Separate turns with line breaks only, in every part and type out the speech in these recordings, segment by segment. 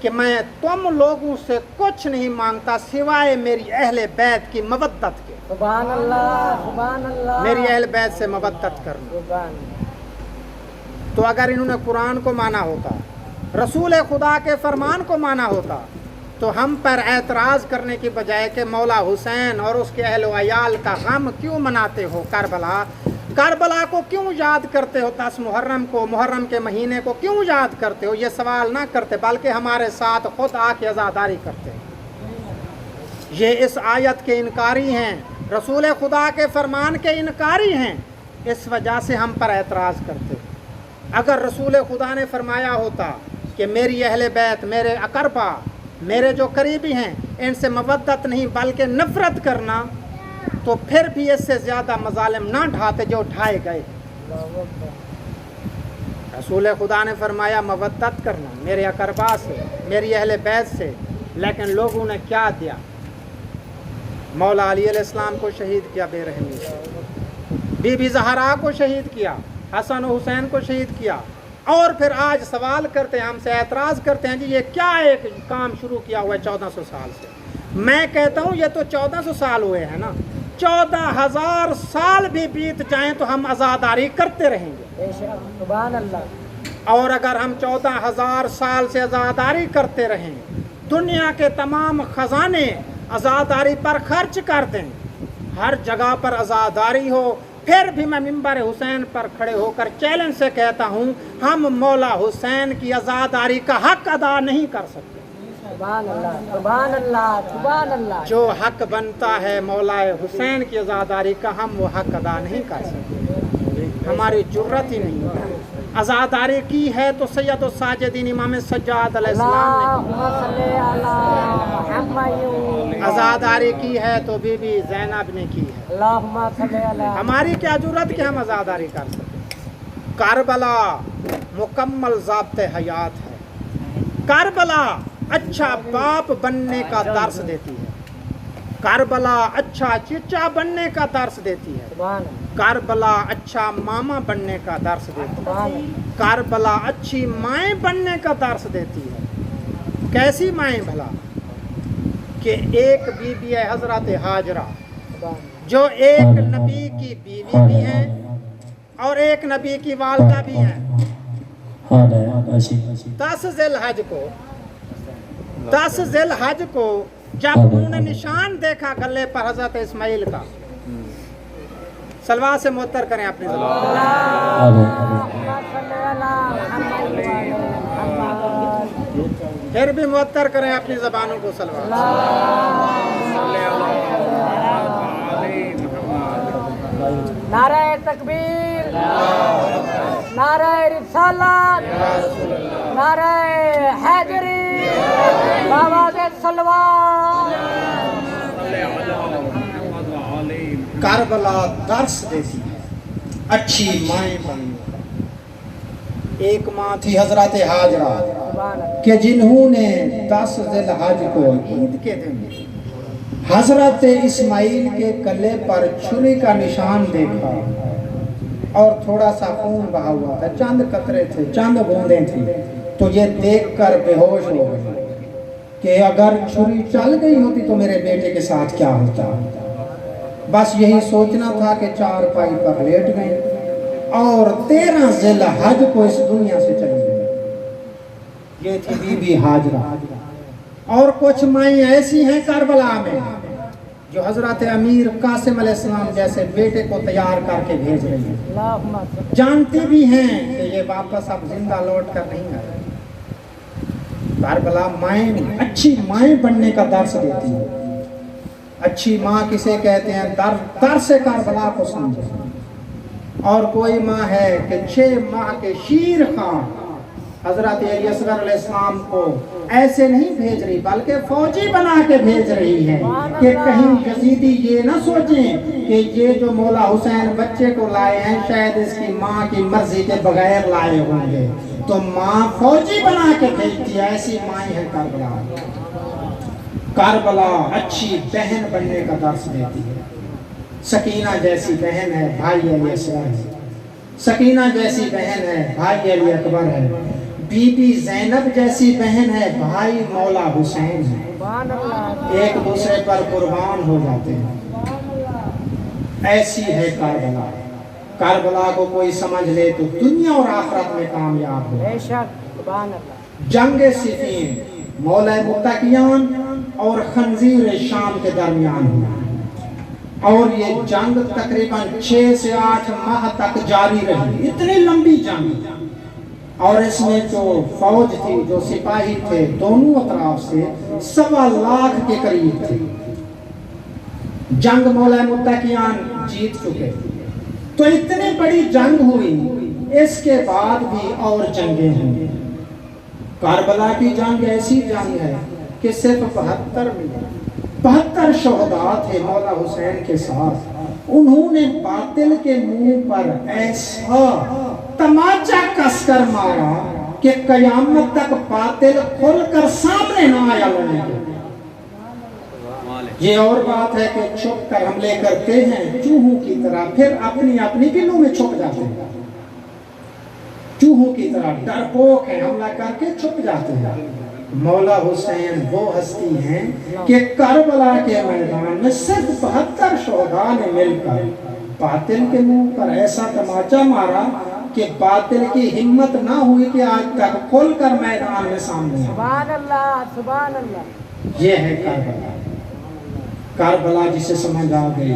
کہ میں تم لوگوں سے کچھ نہیں مانگتا سوائے میری اہل بیت کی مودت کے.
سبحان اللہ سبحان اللہ.
میری اہل بیت سے مودت کرنا.
سبحان اللہ.
تو اگر انہوں نے قرآن کو مانا ہوتا, رسول خدا کے فرمان کو مانا ہوتا, تو ہم پر اعتراض کرنے کی بجائے کہ مولا حسین اور اس کے اہل و عیال کا غم کیوں مناتے ہو, کربلا کو کیوں یاد کرتے ہو, 10 محرم کو, محرم کے مہینے کو کیوں یاد کرتے ہو, یہ سوال نہ کرتے بلکہ ہمارے ساتھ خود آ کے عزاداری کرتے. یہ اس آیت کے انکاری ہیں, رسول خدا کے فرمان کے انکاری ہیں, اس وجہ سے ہم پر اعتراض کرتے. اگر رسول خدا نے فرمایا ہوتا کہ میری اہل بیت, میرے اقربا, میرے جو قریبی ہیں, ان سے مودت نہیں بلکہ نفرت کرنا, تو پھر بھی اس سے زیادہ مظالم نہ ڈھاتے جو ڈھائے گئے. رسول خدا نے فرمایا مودت کرنا میرے اقربا سے, میری اہل بیت سے, لیکن لوگوں نے کیا دیا؟ مولا علی علیہ السلام کو شہید کیا بے رحمی سے, بی بی زہرا کو شہید کیا, حسن و حسین کو شہید کیا, اور پھر آج سوال کرتے ہیں, ہم سے اعتراض کرتے ہیں جی یہ کیا ایک کام شروع کیا ہوا ہے 1400 سال سے. میں کہتا ہوں یہ تو 1400 سال ہوئے ہیں نا, 14,000 سال بھی بیت جائیں تو ہم عزاداری کرتے رہیں گے.
بے شک. سبحان اللہ.
اور اگر ہم 14,000 سال سے عزاداری کرتے رہیں, دنیا کے تمام خزانے عزاداری پر خرچ کر دیں, ہر جگہ پر عزاداری ہو, پھر بھی میں منبر حسین پر کھڑے ہو کر چیلنج سے کہتا ہوں ہم مولا حسین کی عزاداری کا حق ادا نہیں کر سکتے.
سبحان اللہ سبحان اللہ سبحان اللہ.
جو حق بنتا ہے مولا حسین کی عزاداری کا, ہم وہ حق ادا نہیں کر سکتے, ہماری جرت ہی نہیں. عزاداری کی ہے تو سید الساجدین امام سجاد علیہ السلام نے,
اللہم صلی علی محمد.
عزاداری کی ہے تو بی بی زینب نے کی ہے.
اللہم صلی علی.
ہماری کیا جرت کہ ہم عزاداری کر سکیں؟ کربلا مکمل ضابط حیات ہے. کربلا اچھا باپ بننے کا درس دیتی ہے, کربلا اچھا چچا بننے کا درس دیتی ہے,
سبحان اللہ.
کربلا اچھا ماما بننے کا درس دیتی ہے,
سبحان اللہ.
کربلا اچھی مائیں بننے کا درس دیتی ہے. کیسی مائیں بھلا؟ کہ ایک بی بی ہے حضرت حاجرہ,
سبحان اللہ.
جو ایک نبی کی بیوی بھی ہیں اور ایک نبی کی والدہ بھی ہیں. 10 ذی الحج کو جب انہوں نے نشان دیکھا گلے پر حضرت اسماعیل کا, سلوات سے معطر کریں اپنی زبان.
اللہم صلی علی محمد.
پھر بھی معطر کریں اپنی زبانوں کو سلوات.
نعرہ تکبیر, نعرہ رسالت, نعرہ حیدری, آواز سلوات.
کربلا درس دیتی ہے اچھی مائیں بننے کا. ایک ماں تھی حضرت حاجرہ کہ جنہوں نے 10 ذی الحج کو عید کے دن حضرت اسماعیل کے گلے پر چھری کا نشان دیکھا, اور تھوڑا سا خون بہا ہوا تھا, چند قطرے تھے, چند بوندیں تھیں, تو یہ دیکھ کر بے ہوش ہو گئی کہ اگر چھری چل گئی ہوتی تو میرے بیٹے کے ساتھ کیا ہوتا. بس یہی سوچنا تھا کہ 4 پائی پر لیٹ گئے اور 13 ذی الحج کو اس دنیا سے چلی گئی. یہ تھی بی بی حاجرہ. اور کچھ مائیں ایسی ہیں کربلا میں جو حضرت امیر قاسم علیہ السلام جیسے بیٹے کو تیار کر کے بھیج رہی ہیں,
اللہم صلی.
جانتی بھی ہیں کہ یہ واپس اب زندہ لوٹ کر نہیں آئے. کربلا مائیں اچھی مائیں بننے کا درس دیتی ہے. اچھی ماں کسے کہتے ہیں؟ درس کربلا کو سمجھے. اور کوئی ماں ہے کہ 6 ماہ کے شیر خان حضرت علی اصغر علیہ السلام کو ایسے نہیں بھیج رہی بلکہ فوجی بنا کے بھیج رہی ہے کہ کہیں یزیدی یہ نہ سوچیں کہ یہ جو مولا حسین بچے کو لائے ہیں شاید اس کی ماں کی مرضی کے بغیر لائے ہوں گے. تو ماں فوجی بنا کے بھیجتی ہے. ایسی مائیں ہے کربلا. کربلا اچھی بہن بننے کا درس دیتی ہے. سکینہ جیسی بہن ہے بھائی علی اصغر ہے, سکینہ جیسی بہن ہے بھائی علی اکبر ہے, بی بی زینب جیسی بہن ہے، بھائی مولا حسین ہے،
سبحان اللہ
ایک دوسرے پر قربان ہو جاتے ہیں۔ ایسی ہے کربلا۔ کربلا کو کوئی سمجھ لے تو دنیا اور آخرت میں کامیاب ہو۔
بے شک سبحان اللہ
جنگ صفین مولا متقیان اور خنزیر شام کے درمیان ہوئی، اور یہ جنگ تقریباً 6 سے 8 ماہ تک جاری رہی، اتنی لمبی جنگ۔ اور اس میں جو فوج تھی، جو سپاہی تھے دونوں اطراف سے 1.25 لاکھ کے قریب تھے۔ جنگ مولا متقیان جیت چکے، تو اتنی بڑی جنگ ہوئی، اس کے بعد بھی اور جنگیں ہوئی۔ کربلا کی جنگ ایسی جنگ ہے کہ صرف 72 شہداء تھے مولا حسین کے ساتھ، انہوں نے باطل کے منہ پر ایسا تماچا کس کر مارا کہ قیامت تک باطل کھل کر سامنے نہ آیا لڑنے کے۔ یہ اور بات ہے کہ چھپ کر حملے کرتے ہیں چوہوں کی طرح، پھر اپنی اپنی بلوں میں چھپ جاتے ہیں، چوہوں کی طرح ڈرپوک ہیں، حملہ کر کے چھپ جاتے ہیں۔ مولا حسین وہ ہستی ہیں کہ کربلا کے میدان میں صرف 72 شہداء نے مل کر باطل کے منہ پر ایسا تماچا مارا کہ باطل کی ہمت نہ ہوئی کہ آج تک کھل کر میدان میں سامنے آئے۔
سبحان اللہ سبحان اللہ
یہ ہے کربلا۔ کربلا جسے سمجھ آ گئی،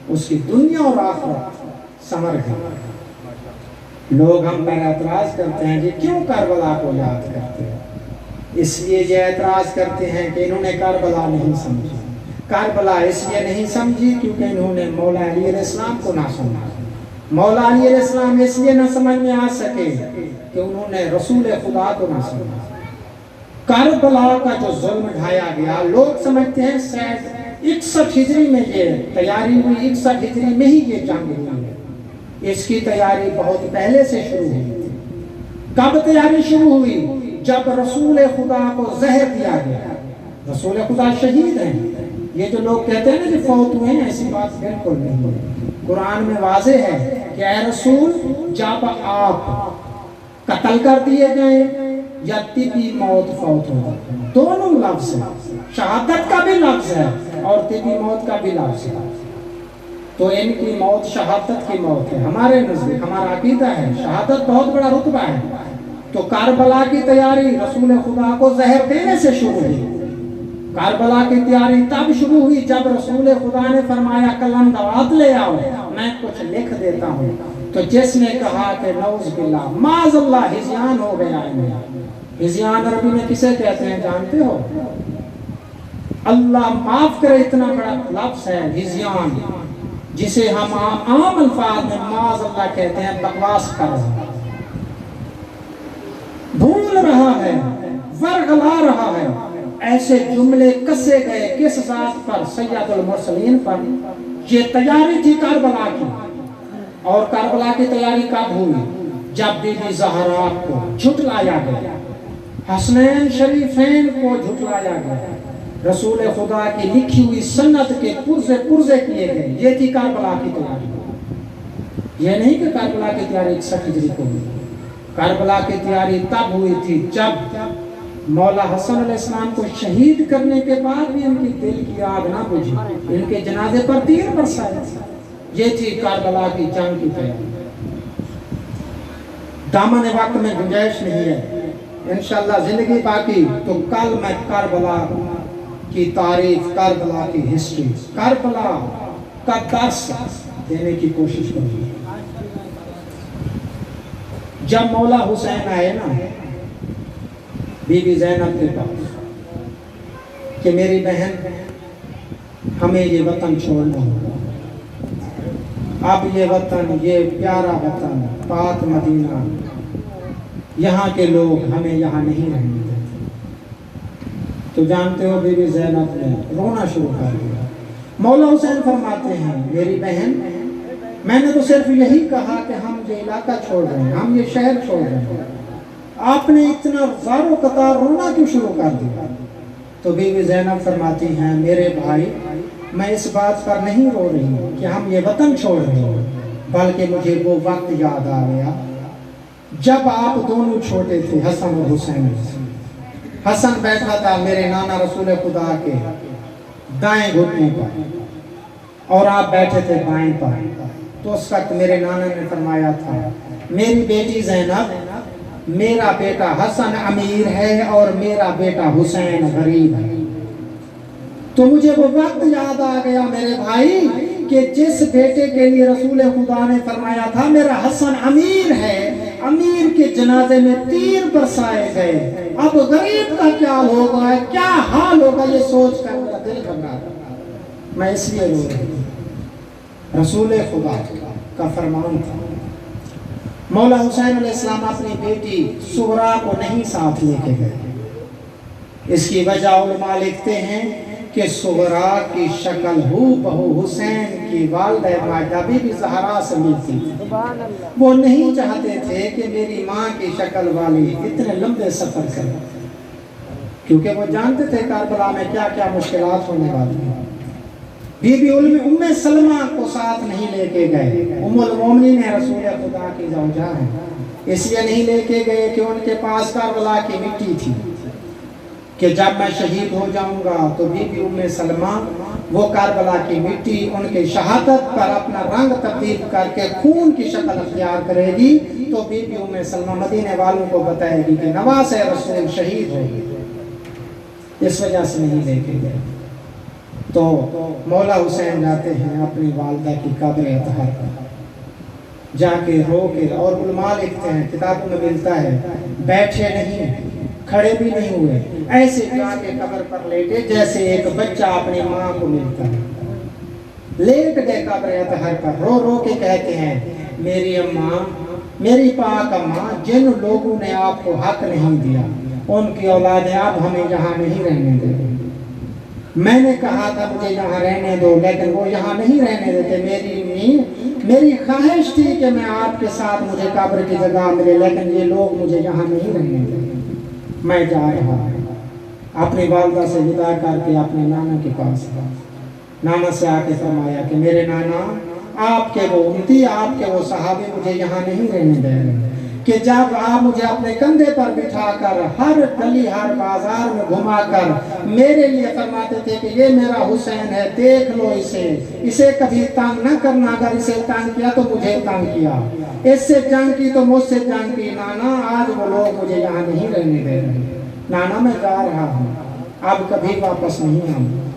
اس کی دنیا اور آخرت سمر گئی۔ لوگ ہم پر اعتراض کرتے ہیں کہ کیوں کربلا کو یاد کرتے ہیں؟ اس لیے یہ اعتراض کرتے ہیں کہ انہوں نے کربلا نہیں سمجھی۔ کربلا اس لیے نہیں سمجھی کیونکہ انہوں نے مولا علی علیہ السلام کو نہ سنا۔ مولا علی علیہ السلام اس لیے نہ سمجھ میں آ سکے کہ انہوں نے رسول خدا کو نہ سنا۔ کربلا کا جو ظلم ڈھایا گیا، لوگ سمجھتے ہیں شاید 61 ہجری میں یہ تیاری ہوئی، 61 ہجری میں ہی یہ جنگ ہوئی ہے۔ اس کی تیاری بہت پہلے سے شروع ہوئی تھی۔ کب تیاری شروع ہوئی؟ جب رسول خدا کو زہر دیا گیا۔ رسول خدا شہید ہیں۔ یہ جو لوگ کہتے ہیں نا کہ فوت ہوئے ہیں، ایسی بات بالکل نہیں ہے۔ قرآن میں واضح ہے کہ اے رسول، جب آپ قتل کر دیے گئے یا طبی موت فوت ہو جائے، دونوں لفظ ہیں، شہادت کا بھی لفظ ہے اور طبی موت کا بھی لفظ ہے۔ تو ان کی موت شہادت کی موت ہے۔ ہمارے نزدیک ہمارا عقیدہ ہے شہادت بہت بڑا رتبہ ہے۔ تو کربلا کی تیاری رسول خدا کو زہر دینے سے شروع ہوئی۔ کربلا کی تیاری تب شروع ہوئی جب رسول خدا نے فرمایا قلم دوات لے آؤ، میں کچھ لکھ دیتا ہوں۔ تو جس نے کہا کہ نعوذ باللہ معاذ اللہ، ہذیان ہو گیا انہیں۔ ہذیان عربی میں کسے کہتے ہیں جانتے ہو؟ اللہ معاف کرے، اتنا بڑا لفظ ہے ہذیان، جسے ہم عام الفاظ میں معاذ اللہ کہتے ہیں بکواس کر رہا ہے، بھول رہا ہے، ورغلا رہا ہے۔ ایسے جملے کسے گئے کس ذات پر؟ سید المرسلین پر۔ یہ تیاری تھی کربلا کی۔ اور کربلا کی تیاری کب ہوئی؟ جب بی بی زہرا کو جھٹلایا گیا، حسنین شریفین کو جھٹلایا گیا، رسول خدا کی لکھی ہوئی سنت کے پرزے کیے گئے۔ یہ تھی کربلا کی تیاری۔ یہ نہیں کہ کربلا کی تیاری 61 ہجری کو ہوئی۔ کربلا کی تیاری تب ہوئی تھی جب مولا حسن علیہ السلام کو شہید کرنے کے بعد بھی ان کی دل کی آگ نہ بجھی، ان کے جنازے پر تیر برسایا۔ یہ تھی کربلا کی جنگ کی تیاری۔ دامن وقت میں گنجائش نہیں ہے، انشاءاللہ زندگی باقی تو کل میں کربلا کی تعریف، کربلا کی ہسٹری، کربلا کا درس دینے کی کوشش کروں گی۔ جب مولا حسین آئے نا بی بی زینب کے پاس کہ میری بہن ہمیں یہ وطن چھوڑنا ہوگا، اب یہ وطن، یہ پیارا وطن پاک مدینہ، یہاں کے لوگ ہمیں یہاں نہیں رہنے دیتے۔ تو جانتے ہو بی بی زینب نے رونا شروع کر دیا۔ مولا حسین فرماتے ہیں میری بہن، میں نے تو صرف یہی کہا کہ ہم یہ علاقہ چھوڑ رہے ہیں، ہم یہ شہر چھوڑ رہے ہیں، آپ نے اتنا زار و قطار رونا کیوں شروع کر دیا؟ تو بی بی زینب فرماتی ہیں میرے بھائی، میں اس بات پر نہیں رو رہی ہوں کہ ہم یہ وطن چھوڑ رہے ہیں، بلکہ مجھے وہ وقت یاد آ گیا جب آپ دونوں چھوٹے تھے حسن اور حسین، حسن بیٹھا تھا میرے نانا رسول خدا کے دائیں گھٹنے پر اور آپ بیٹھے تھے بائیں پر، تو اس وقت میرے نانا نے فرمایا تھا میری بیٹی زینب، میرا بیٹا حسن امیر ہے اور میرا بیٹا حسین غریب ہے۔ تو مجھے وہ وقت یاد آ گیا میرے بھائی کہ جس بیٹے کے لیے رسول خدا نے فرمایا تھا میرا حسن امیر ہے، امیر کے جنازے میں تیر برسائے گئے، اب غریب کا کیا ہوگا، کیا حال ہوگا، یہ سوچ کر میرا دل گھبرا رہا۔ میں اس لیے رو رہا ہوں، رسول خدا کا فرمان تھا۔ مولا حسین علیہ السلام اپنی بیٹی سغرا کو نہیں ساتھ لے کے گئے۔ اس کی وجہ علماء لکھتے ہیں کہ سغرا کی شکل ہو بہو حسین کی والدہ ماجدہ بی بی زہرا سے ملتی تھی۔ وہ نہیں چاہتے تھے کہ میری ماں کی شکل والی اتنے لمبے سفر کرے، کیونکہ وہ جانتے تھے کربلا میں کیا کیا مشکلات ہونے والی ہیں۔ بی بی ام سلمہ کو ساتھ نہیں لے کے گئے، ام المومنین رسول خدا کی زوجہ ہیں، اس لیے نہیں لے کے گئے کہ ان کے پاس کربلا کی مٹی تھی کہ جب میں شہید ہو جاؤں گا تو بی بی ام سلمہ وہ کربلا کی مٹی ان کے شہادت پر اپنا رنگ تبدیل کر کے خون کی شکل اختیار کرے گی، تو بی بی ام سلمہ مدینے والوں کو بتائے گی کہ نواز رسول شہید ہو گئی، اس وجہ سے نہیں لے کے گئے۔ تو مولا حسین جاتے ہیں اپنی والدہ کی قبر اطہر پر، جا کے رو کے، اور علماء لکھتے ہیں کتابوں میں ملتا ہے بیٹھے نہیں، کھڑے بھی نہیں ہوئے، ایسے جا کے قبر پر لیٹے جیسے ایک بچہ اپنی ماں کو ملتا ہے، لیٹ گئے قبر اطہر پر، رو رو کے کہتے ہیں میری اماں، میری پاک اماں، جن لوگوں نے آپ کو حق نہیں دیا ان کی اولادیں اب ہمیں یہاں نہیں رہنے دے رہی۔ میں نے کہا تھا مجھے یہاں رہنے دو، لیکن وہ یہاں نہیں رہنے دیتے۔ میری خواہش تھی کہ میں آپ کے ساتھ مجھے قبر کی جگہ ملے، لیکن یہ لوگ مجھے یہاں نہیں رہنے دیتے۔ میں جا رہا ہوں، اپنی والدہ سے ودا کر کے اپنے نانا کے پاس گیا۔ نانا سے آ کے فرمایا کہ میرے نانا، آپ کے وہ امتی، آپ کے وہ صحابی مجھے یہاں نہیں رہنے دے رہے، کہ جب آپ مجھے اپنے کندھے پر بٹھا کر ہر گلی ہر بازار میں گھما کر میرے لیے فرماتے تھے کہ یہ میرا حسین ہے، دیکھ لو اسے کبھی تنگ نہ کرنا، اگر اسے تنگ کیا تو مجھے تنگ کیا، اس سے جنگ کی تو مجھ سے جنگ کی۔ نانا آج وہ لوگ مجھے یہاں نہیں رہنے دے رہے، نانا میں جا رہا ہوں، اب کبھی واپس نہیں آؤں۔